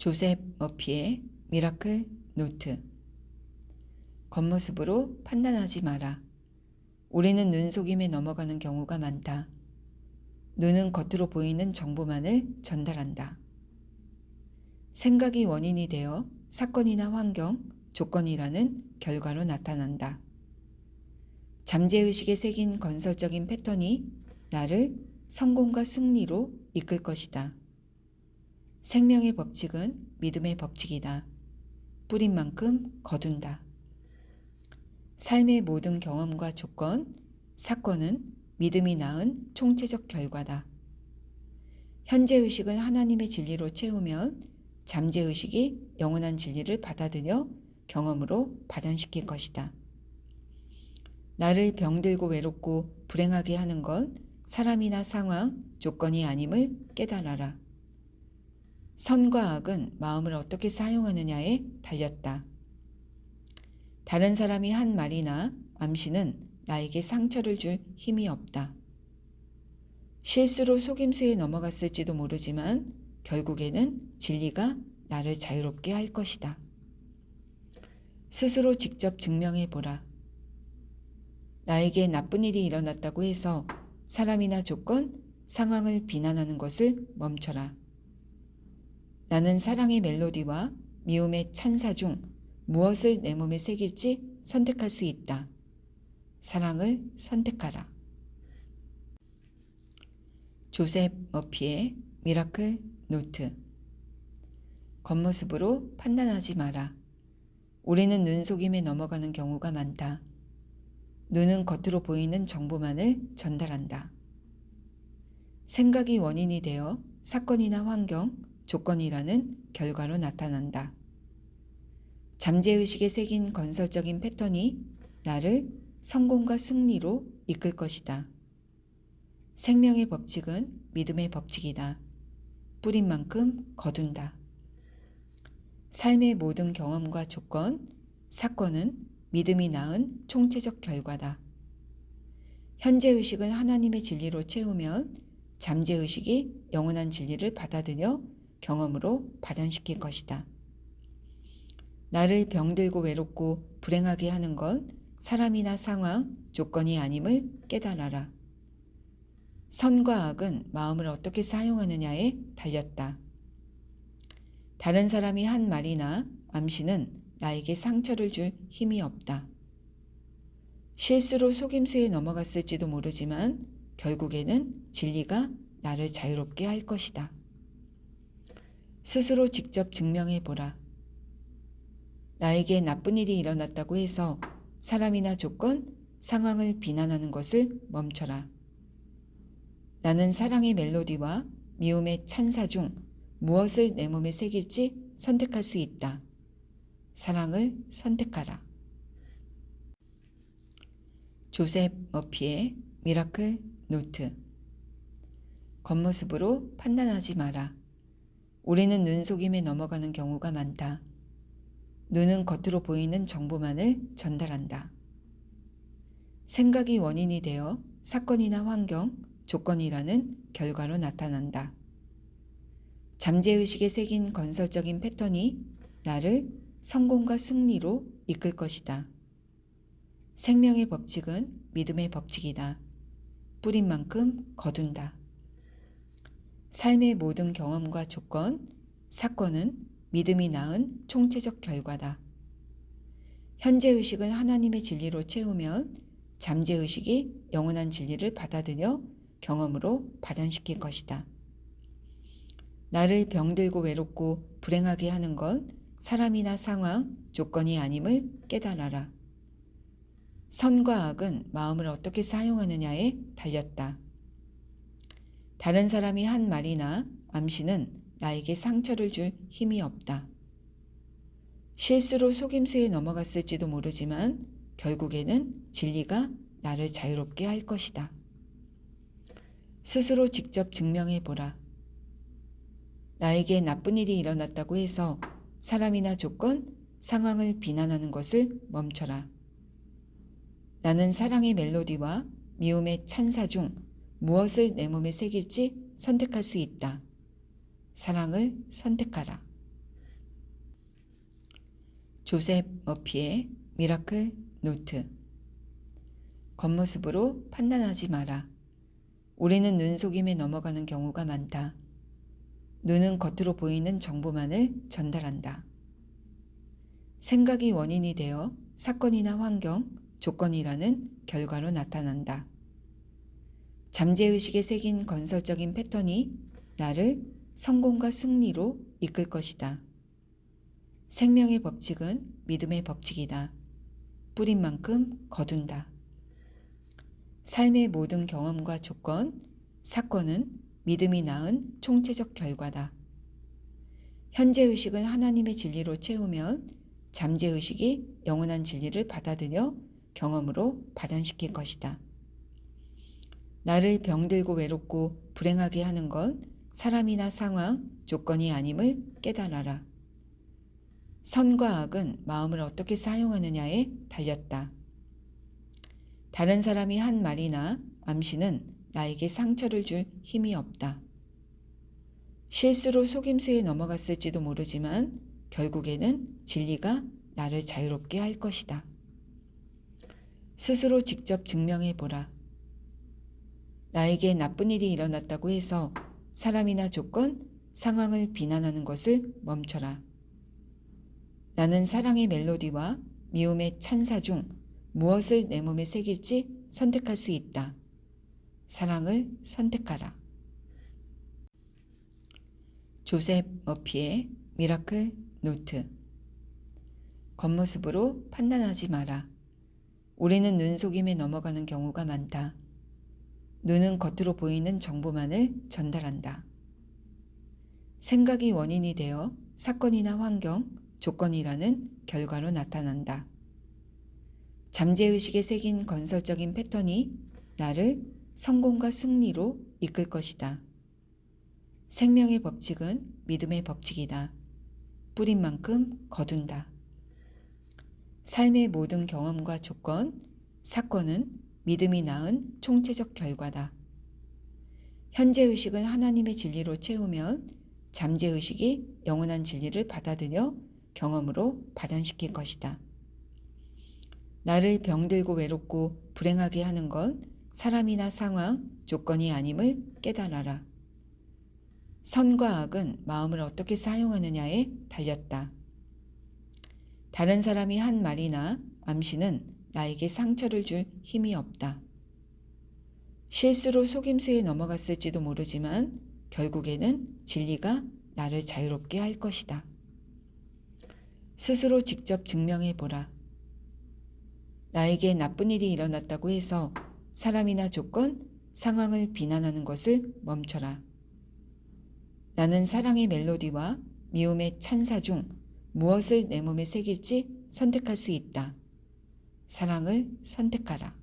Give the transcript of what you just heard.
조셉 머피의 미라클 노트. 겉모습으로 판단하지 마라. 우리는 눈속임에 넘어가는 경우가 많다. 눈은 겉으로 보이는 정보만을 전달한다. 생각이 원인이 되어 사건이나 환경, 조건이라는 결과로 나타난다. 잠재의식에 새긴 건설적인 패턴이 나를 성공과 승리로 이끌 것이다. 생명의 법칙은 믿음의 법칙이다. 뿌린 만큼 거둔다. 삶의 모든 경험과 조건, 사건은 믿음이 낳은 총체적 결과다. 현재의식을 하나님의 진리로 채우면 잠재의식이 영원한 진리를 받아들여 경험으로 발현시킬 것이다. 나를 병들고 외롭고 불행하게 하는 건 사람이나 상황, 조건이 아님을 깨달아라. 선과 악은 마음을 어떻게 사용하느냐에 달렸다. 다른 사람이 한 말이나 암시는 나에게 상처를 줄 힘이 없다. 실수로 속임수에 넘어갔을지도 모르지만 결국에는 진리가 나를 자유롭게 할 것이다. 스스로 직접 증명해 보라. 나에게 나쁜 일이 일어났다고 해서 사람이나 조건, 상황을 비난하는 것을 멈춰라. 나는 사랑의 멜로디와 미움의 찬사 중 무엇을 내 몸에 새길지 선택할 수 있다. 사랑을 선택하라. 조셉 머피의 미라클 노트. 겉모습으로 판단하지 마라. 우리는 눈속임에 넘어가는 경우가 많다. 눈은 겉으로 보이는 정보만을 전달한다. 생각이 원인이 되어 사건이나 환경, 조건이라는 결과로 나타난다. 잠재의식에 새긴 건설적인 패턴이 나를 성공과 승리로 이끌 것이다. 생명의 법칙은 믿음의 법칙이다. 뿌린 만큼 거둔다. 삶의 모든 경험과 조건, 사건은 믿음이 낳은 총체적 결과다. 현재의식을 하나님의 진리로 채우면 잠재의식이 영원한 진리를 받아들여 경험으로 발현시킬 것이다. 나를 병들고 외롭고 불행하게 하는 건 사람이나 상황, 조건이 아님을 깨달아라. 선과 악은 마음을 어떻게 사용하느냐에 달렸다. 다른 사람이 한 말이나 암시는 나에게 상처를 줄 힘이 없다. 실수로 속임수에 넘어갔을지도 모르지만 결국에는 진리가 나를 자유롭게 할 것이다. 스스로 직접 증명해 보라. 나에게 나쁜 일이 일어났다고 해서 사람이나 조건, 상황을 비난하는 것을 멈춰라. 나는 사랑의 멜로디와 미움의 찬사 중 무엇을 내 몸에 새길지 선택할 수 있다. 사랑을 선택하라. 조셉 머피의 미라클 노트. 겉모습으로 판단하지 마라. 우리는 눈속임에 넘어가는 경우가 많다. 눈은 겉으로 보이는 정보만을 전달한다. 생각이 원인이 되어 사건이나 환경, 조건이라는 결과로 나타난다. 잠재의식에 새긴 건설적인 패턴이 나를 성공과 승리로 이끌 것이다. 생명의 법칙은 믿음의 법칙이다. 뿌린 만큼 거둔다. 삶의 모든 경험과 조건, 사건은 믿음이 낳은 총체적 결과다. 현재의식을 하나님의 진리로 채우면 잠재의식이 영원한 진리를 받아들여 경험으로 발현시킬 것이다. 나를 병들고 외롭고 불행하게 하는 건 사람이나 상황, 조건이 아님을 깨달아라. 선과 악은 마음을 어떻게 사용하느냐에 달렸다. 다른 사람이 한 말이나 암시는 나에게 상처를 줄 힘이 없다. 실수로 속임수에 넘어갔을지도 모르지만 결국에는 진리가 나를 자유롭게 할 것이다. 스스로 직접 증명해 보라. 나에게 나쁜 일이 일어났다고 해서 사람이나 조건, 상황을 비난하는 것을 멈춰라. 나는 사랑의 멜로디와 미움의 찬사 중 무엇을 내 몸에 새길지 선택할 수 있다. 사랑을 선택하라. 조셉 머피의 미라클 노트. 겉모습으로 판단하지 마라. 우리는 눈속임에 넘어가는 경우가 많다. 눈은 겉으로 보이는 정보만을 전달한다. 생각이 원인이 되어 사건이나 환경, 조건이라는 결과로 나타난다. 잠재의식에 새긴 건설적인 패턴이 나를 성공과 승리로 이끌 것이다. 생명의 법칙은 믿음의 법칙이다. 뿌린 만큼 거둔다. 삶의 모든 경험과 조건, 사건은 믿음이 낳은 총체적 결과다. 현재의식을 하나님의 진리로 채우면 잠재의식이 영원한 진리를 받아들여 경험으로 발현시킬 것이다. 나를 병들고 외롭고 불행하게 하는 건 사람이나 상황, 조건이 아님을 깨달아라. 선과 악은 마음을 어떻게 사용하느냐에 달렸다. 다른 사람이 한 말이나 암시는 나에게 상처를 줄 힘이 없다. 실수로 속임수에 넘어갔을지도 모르지만 결국에는 진리가 나를 자유롭게 할 것이다. 스스로 직접 증명해 보라. 나에게 나쁜 일이 일어났다고 해서 사람이나 조건, 상황을 비난하는 것을 멈춰라. 나는 사랑의 멜로디와 미움의 찬사 중 무엇을 내 몸에 새길지 선택할 수 있다. 사랑을 선택하라. 조셉 머피의 미라클 노트. 겉모습으로 판단하지 마라. 우리는 눈속임에 넘어가는 경우가 많다. 눈은 겉으로 보이는 정보만을 전달한다. 생각이 원인이 되어 사건이나 환경, 조건이라는 결과로 나타난다. 잠재의식에 새긴 건설적인 패턴이 나를 성공과 승리로 이끌 것이다. 생명의 법칙은 믿음의 법칙이다. 뿌린 만큼 거둔다. 삶의 모든 경험과 조건, 사건은 믿음이 낳은 총체적 결과다. 현재의식을 하나님의 진리로 채우면 잠재의식이 영원한 진리를 받아들여 경험으로 발현시킬 것이다. 나를 병들고 외롭고 불행하게 하는 건 사람이나 상황, 조건이 아님을 깨달아라. 선과 악은 마음을 어떻게 사용하느냐에 달렸다. 다른 사람이 한 말이나 암시는 나에게 상처를 줄 힘이 없다. 실수로 속임수에 넘어갔을지도 모르지만 결국에는 진리가 나를 자유롭게 할 것이다. 스스로 직접 증명해 보라. 나에게 나쁜 일이 일어났다고 해서 사람이나 조건, 상황을 비난하는 것을 멈춰라. 나는 사랑의 멜로디와 미움의 찬사 중 무엇을 내 몸에 새길지 선택할 수 있다. 사랑을 선택하라.